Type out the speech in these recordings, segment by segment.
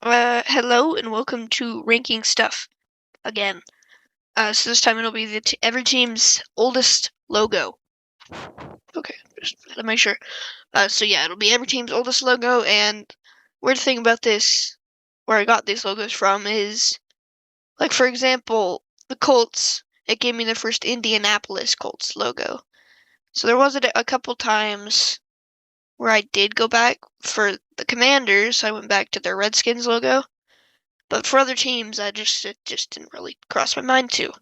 Hello and welcome to Ranking Stuff again. So this time it'll be every team's oldest logo. Okay, just to make sure. So yeah, it'll be every team's oldest logo, and weird thing about this, where I got these logos from, is, like, for example, the Colts, it gave me the first Indianapolis Colts logo. So there was a couple times where I did go back for the Commanders, I went back to their Redskins logo. But for other teams, it just didn't really cross my mind to.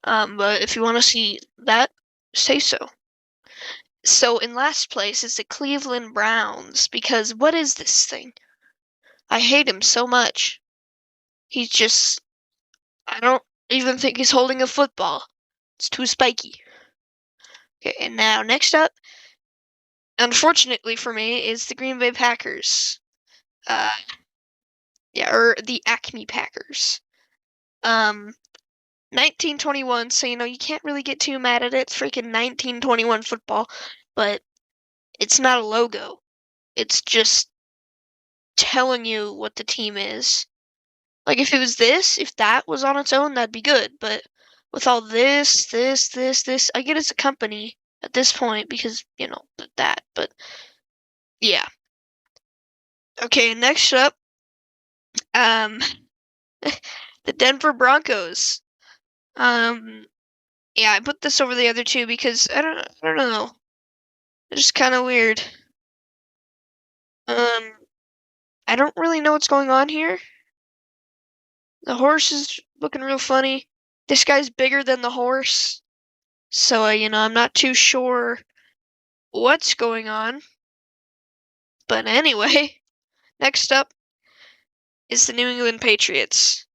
But if you want to see that, say so. So in last place is the Cleveland Browns, because what is this thing? I hate him so much. He's just, I don't even think he's holding a football. It's too spiky. Okay, and now next up, unfortunately for me, is the Green Bay Packers. Or the Acme Packers. 1921, so you can't really get too mad at it. It's freaking 1921 football, but it's not a logo. It's just telling you what the team is. Like, if it was this, if that was on its own, that'd be good, but with all this, I get it's a company at this point because, that, but yeah. Okay, next up, um, the Denver Broncos. Yeah, I put this over the other two because I don't know. It's just kind of weird. I don't really know what's going on here. The horse is looking real funny. This guy's bigger than the horse. So, I'm not too sure what's going on. But anyway, next up is the New England Patriots.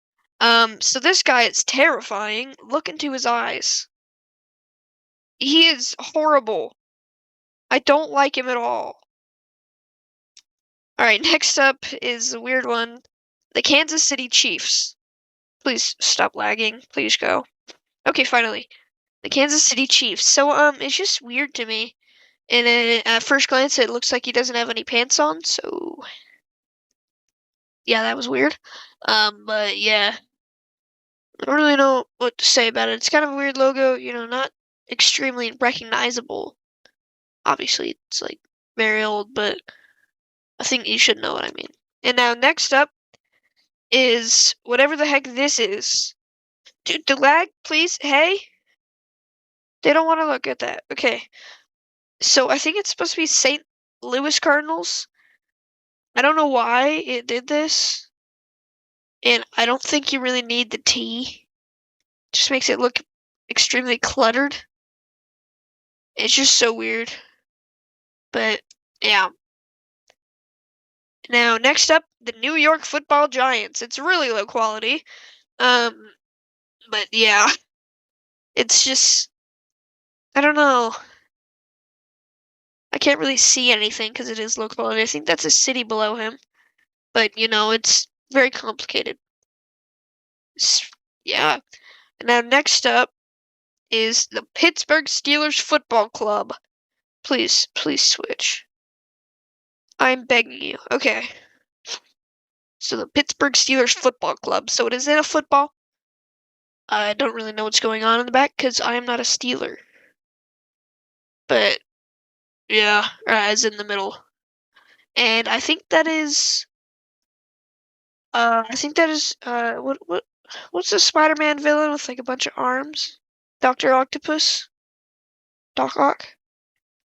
So this guy is terrifying. Look into his eyes. He is horrible. I don't like him at all. Alright, next up is a weird one. The Kansas City Chiefs. Please stop lagging. Please go. Okay, finally. The Kansas City Chiefs. So, it's just weird to me. And at first glance, it looks like he doesn't have any pants on, so yeah, that was weird. But yeah, I don't really know what to say about it. It's kind of a weird logo, not extremely recognizable. Obviously, it's like very old, but I think you should know what I mean. And now, next up is whatever the heck this is. Dude, the lag, please. Hey? They don't want to look at that. Okay. So I think it's supposed to be St. Louis Cardinals. I don't know why it did this. And I don't think you really need the T. It just makes it look extremely cluttered. It's just so weird. But yeah. Now next up, the New York Football Giants. It's really low quality. But yeah. It's just, I don't know. I can't really see anything because it is low quality. I think that's a city below him. But, it's very complicated. Yeah. Now, next up is the Pittsburgh Steelers Football Club. Please switch. I'm begging you. Okay. So, the Pittsburgh Steelers Football Club. So, it is in a football. I don't really know what's going on in the back because I am not a Steeler. But, yeah, as in the middle. And I think that is. What's the Spider-Man villain with like a bunch of arms? Dr. Octopus? Doc Ock?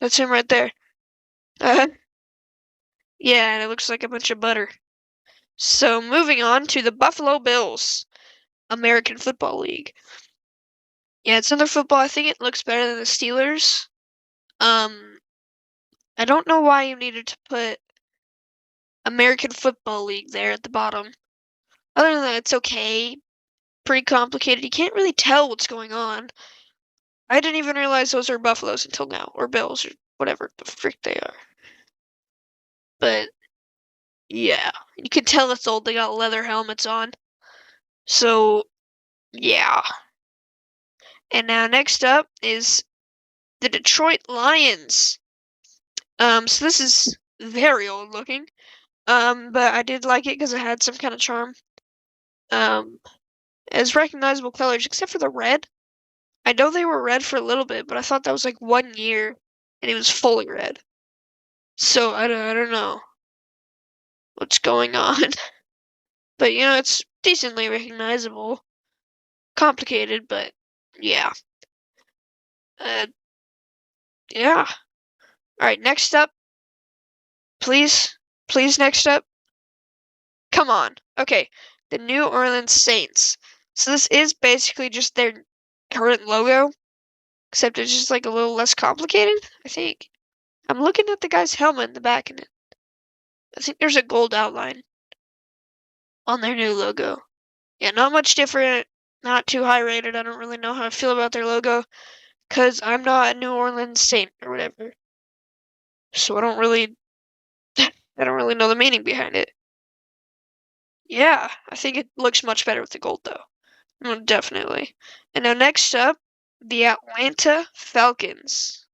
That's him right there. Yeah, and it looks like a bunch of butter. So moving on to the Buffalo Bills, American Football League. Yeah, it's another football. I think it looks better than the Steelers. I don't know why you needed to put American Football League there at the bottom. Other than that, it's okay. Pretty complicated. You can't really tell what's going on. I didn't even realize those are Buffaloes until now, or Bills, or whatever the frick they are. But yeah, you can tell it's old. They got leather helmets on. So yeah. And now next up is the Detroit Lions. So this is very old looking. But I did like it because it had some kind of charm. As recognizable colors, except for the red. I know they were red for a little bit, but I thought that was like 1 year, and it was fully red. So I don't know what's going on. But it's decently recognizable. Complicated, but yeah. Uh, yeah. Alright, next up. Please. Please, next up. Come on. Okay. The New Orleans Saints. So this is basically just their current logo, except it's just like a little less complicated, I think. I'm looking at the guy's helmet in the back, and I think there's a gold outline on their new logo. Yeah, not much different, not too high rated. I don't really know how I feel about their logo, because I'm not a New Orleans Saint or whatever. So I don't really know the meaning behind it. Yeah, I think it looks much better with the gold though. Definitely. And now next up, the Atlanta Falcons.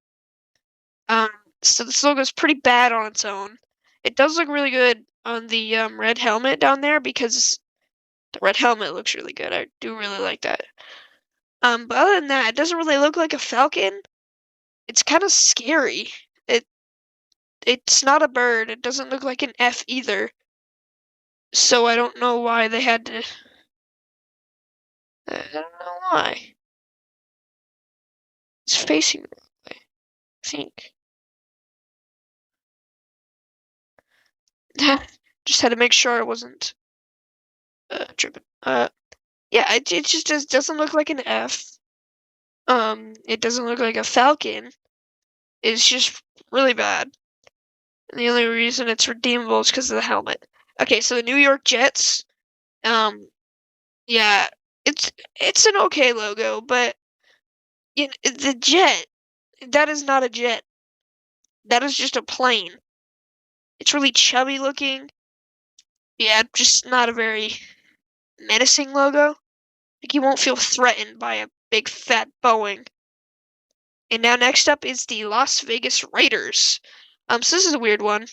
Um, so this logo is pretty bad on its own. It does look really good on the red helmet down there because the red helmet looks really good. I do really like that. But other than that, it doesn't really look like a falcon. It's kind of scary. It's not a bird. It doesn't look like an F either. So I don't know why they had to. I don't know why. It's facing the wrong way, I think. Just had to make sure I wasn't tripping. Yeah, it just doesn't look like an F. It doesn't look like a falcon. It's just really bad. And the only reason it's redeemable is because of the helmet. Okay, so the New York Jets. Yeah, it's an okay logo, but the jet, that is not a jet. That is just a plane. It's really chubby looking. Yeah, just not a very menacing logo. Like you won't feel threatened by a big fat Boeing. And now next up is the Las Vegas Raiders. So this is a weird one.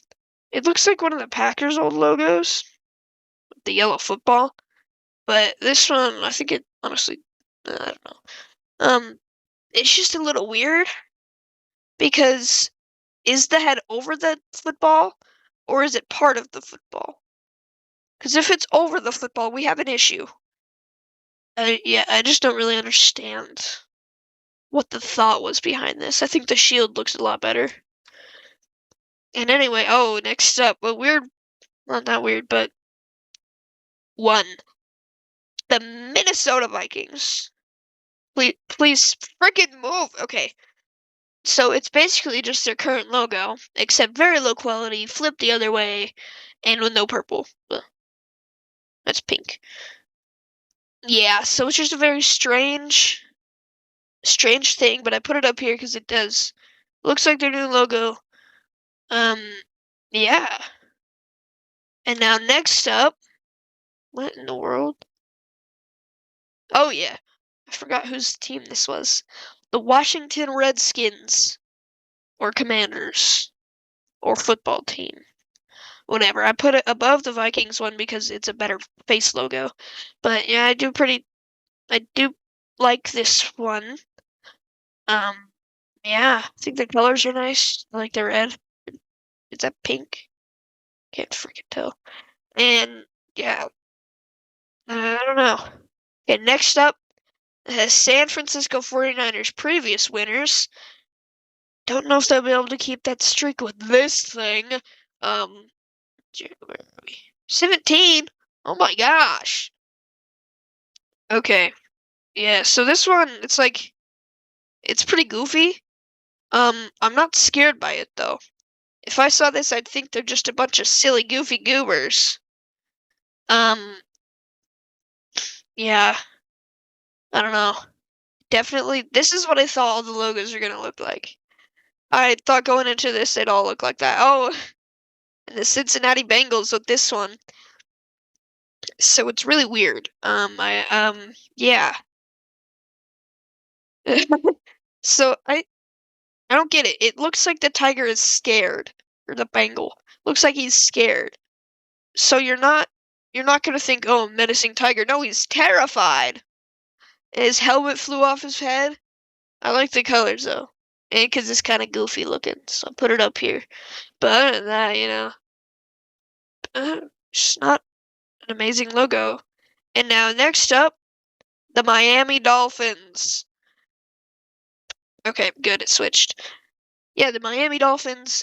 It looks like one of the Packers' old logos, the yellow football. But this one, I think it honestly, I don't know. It's just a little weird because is the head over the football or is it part of the football? Because if it's over the football, we have an issue. Yeah, I just don't really understand what the thought was behind this. I think the shield looks a lot better. And anyway, next up, well, not weird, but one. The Minnesota Vikings. Please freaking move. Okay. So it's basically just their current logo, except very low quality, flipped the other way, and with no purple. That's pink. Yeah, so it's just a very strange thing, but I put it up here because it does. Looks like their new logo. Yeah. And now next up, what in the world? Oh yeah, I forgot whose team this was. The Washington Redskins, or Commanders, or football team. Whatever. I put it above the Vikings one because it's a better face logo. But yeah, I do like this one. Yeah, I think the colors are nice. I like the red. Is that pink? Can't freaking tell. And yeah, I don't know. Okay, next up, San Francisco 49ers, previous winners. Don't know if they'll be able to keep that streak with this thing. Where are we? 17? Oh my gosh. Okay. Yeah, so this one, it's pretty goofy. I'm not scared by it though. If I saw this, I'd think they're just a bunch of silly, goofy goobers. Yeah. I don't know. Definitely, this is what I thought all the logos are gonna look like. I thought going into this, they'd all look like that. Oh, and the Cincinnati Bengals with this one. So it's really weird. Yeah. So I don't get it. It looks like the tiger is scared, or the Bengal. Looks like he's scared. So you're not gonna think, oh, menacing tiger. No, he's terrified. His helmet flew off his head. I like the colors though, and because it's kind of goofy looking, so I put it up here. But other than that, it's not an amazing logo. And now next up, the Miami Dolphins. Okay, good, it switched. Yeah, the Miami Dolphins,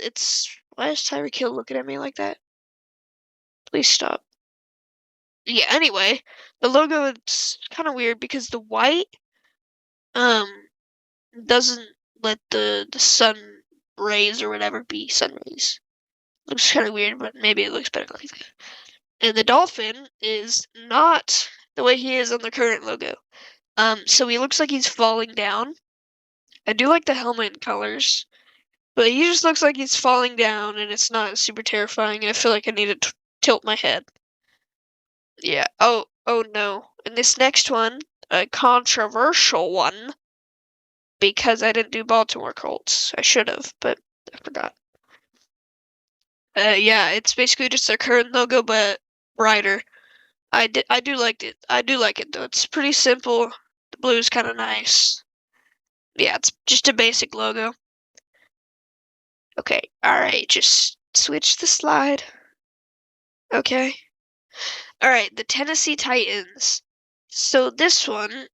why is Tyreek Hill looking at me like that? Please stop. Yeah, anyway, the logo is kind of weird because the white, doesn't let the sun rays or whatever be sun rays. Looks kind of weird, but maybe it looks better like that. And the dolphin is not the way he is on the current logo. So he looks like he's falling down. I do like the helmet colors, but he just looks like he's falling down, and it's not super terrifying. And I feel like I need to tilt my head. Yeah. Oh no. And this next one, a controversial one, because I didn't do Baltimore Colts. I should have, but I forgot. Yeah, it's basically just their current logo, but brighter. I do like it. I do like it though. It's pretty simple. The blue is kind of nice. Yeah, it's just a basic logo. Okay, alright, just switch the slide. Okay. Alright, the Tennessee Titans. So this one,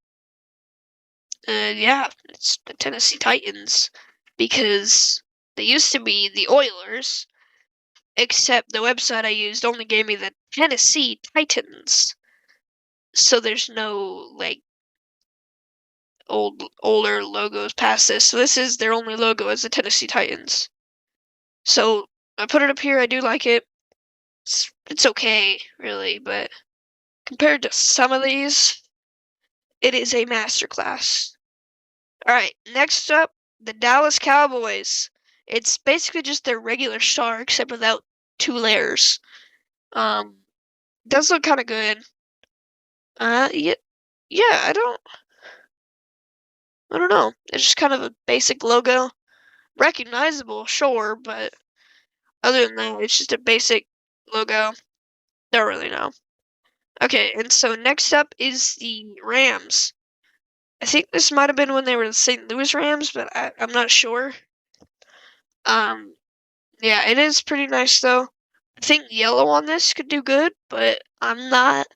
yeah, it's the Tennessee Titans because they used to be the Oilers, except the website I used only gave me the Tennessee Titans. So there's no, like, older logos past this. So this is their only logo as the Tennessee Titans. So I put it up here. I do like it. It's okay, really, but compared to some of these, it is a masterclass. Alright, next up, the Dallas Cowboys. It's basically just their regular star, except without 2 layers. Does look kind of good. Yeah, I don't know. It's just kind of a basic logo. Recognizable, sure, but other than that, it's just a basic logo. Don't really know. Okay, and so next up is the Rams. I think this might have been when they were the St. Louis Rams, but I'm not sure. Yeah, it is pretty nice though. I think yellow on this could do good, but I'm not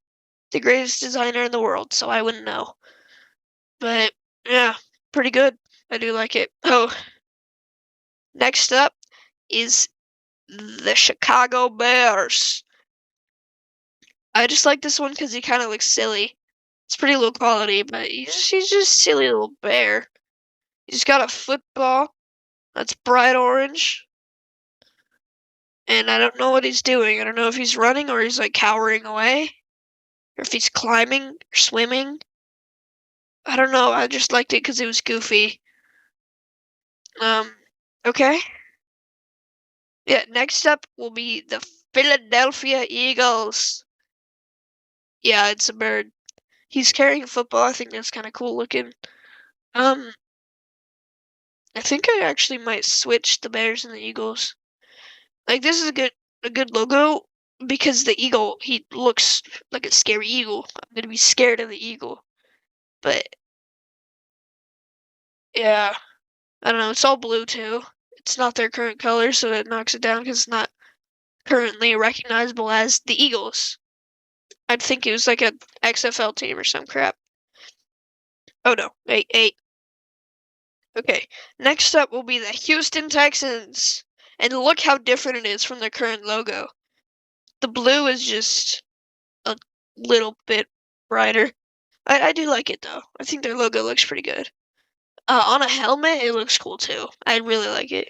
the greatest designer in the world, so I wouldn't know. But yeah, pretty good. I do like it. Oh, next up is the Chicago Bears. I just like this one because he kind of looks silly. It's pretty low quality, but he's just a silly little bear. He's got a football that's bright orange, and I don't know what he's doing. I don't know if he's running or he's like cowering away, or if he's climbing or swimming. I don't know. I just liked it because it was goofy. Okay. Yeah, next up will be the Philadelphia Eagles. Yeah, it's a bird. He's carrying a football. I think that's kind of cool looking. I think I actually might switch the Bears and the Eagles. Like this is a good logo because the eagle, he looks like a scary eagle. I'm gonna be scared of the eagle. But yeah, I don't know. It's all blue too. It's not their current color, so it knocks it down because it's not currently recognizable as the Eagles. I'd think it was like a XFL team or some crap. Oh no, wait. Okay, next up will be the Houston Texans. And look how different it is from their current logo. The blue is just a little bit brighter. I do like it though. I think their logo looks pretty good. On a helmet, it looks cool too. I really like it.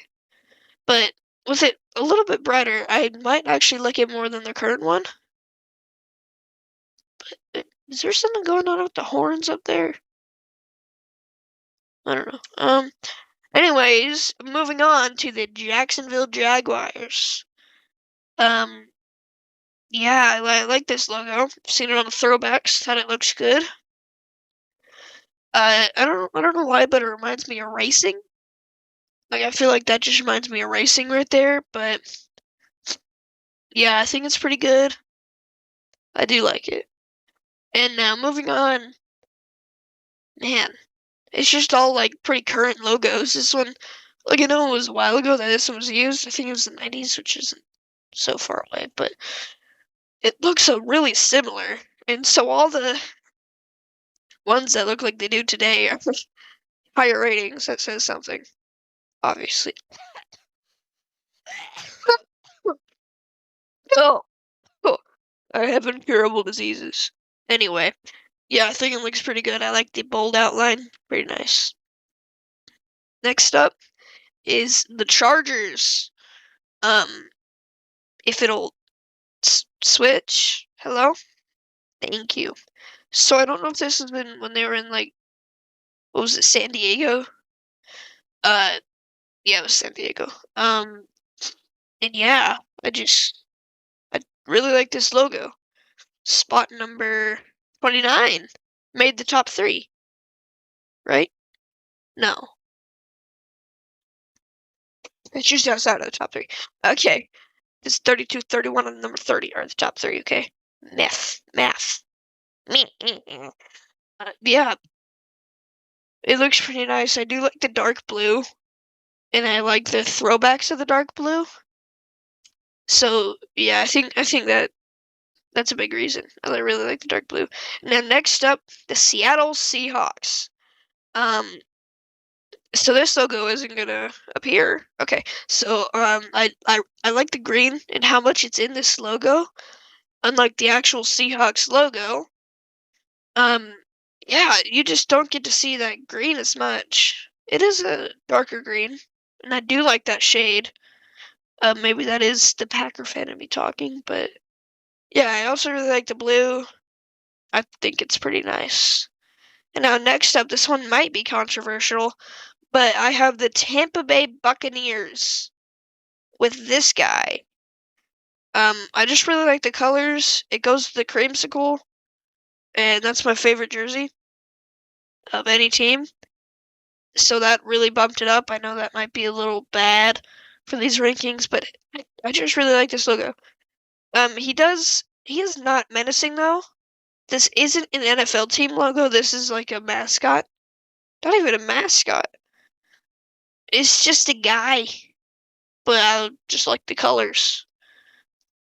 But with it a little bit brighter, I might actually like it more than the current one. But is there something going on with the horns up there? I don't know. Anyways, moving on to the Jacksonville Jaguars. Yeah, I like this logo. I've seen it on the throwbacks. Thought it looks good. I don't know why, but it reminds me of racing. Like I feel like that just reminds me of racing right there. But Yeah, I think it's pretty good. I do like it. And now moving on, man, it's just all like pretty current logos. This one, like I know it was a while ago that this one was used. I think it was the 90s, which isn't so far away, but it looks really similar. And so all the ones that look like they do today are higher ratings. That says something, obviously. Oh, oh, I have incurable diseases. Anyway, yeah, I think it looks pretty good. I like the bold outline. Pretty nice. Next up is the Chargers. If it'll switch. Hello? Thank you. So I don't know if this has been when they were in like, what was it, San Diego? Uh, yeah, it was San Diego. And yeah, I really like this logo. Spot number 29 made the top 3, right? No, it's just outside of the top 3. Okay, this 32, 31, and number 30 are the top 3. Okay, math. Yeah, it looks pretty nice. I do like the dark blue, and I like the throwbacks of the dark blue. So yeah, I think that's a big reason. I really like the dark blue. Now next up, the Seattle Seahawks. So this logo isn't gonna appear. Okay, so I like the green and how much it's in this logo, unlike the actual Seahawks logo. Yeah, you just don't get to see that green as much. It is a darker green, and I do like that shade. Maybe that is the Packer fan in me talking, but yeah, I also really like the blue. I think it's pretty nice. And now next up, this one might be controversial, but I have the Tampa Bay Buccaneers with this guy. I just really like the colors. It goes to the creamsicle, and that's my favorite jersey of any team. So that really bumped it up. I know that might be a little bad for these rankings, but I just really like this logo. He is not menacing though. This isn't an NFL team logo. This is like a mascot. Not even a mascot. It's just a guy, but I just like the colors.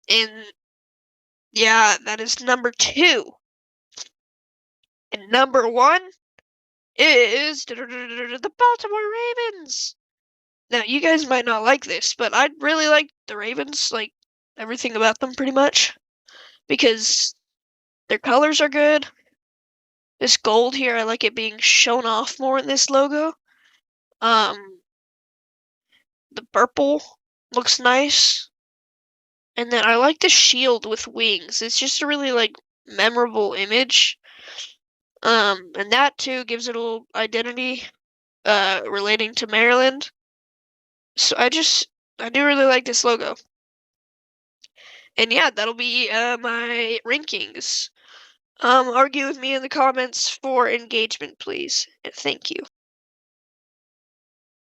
And yeah, that is number 2. And number 1 is the Baltimore Ravens. Now, you guys might not like this, but I really like the Ravens, like everything about them pretty much, because their colors are good. This gold here, I like it being shown off more in this logo. The purple looks nice. And then I like the shield with wings. It's just a really like memorable image. And that too gives it a little identity relating to Maryland. So I do really like this logo. And yeah, that'll be my rankings. Argue with me in the comments for engagement, please. And thank you.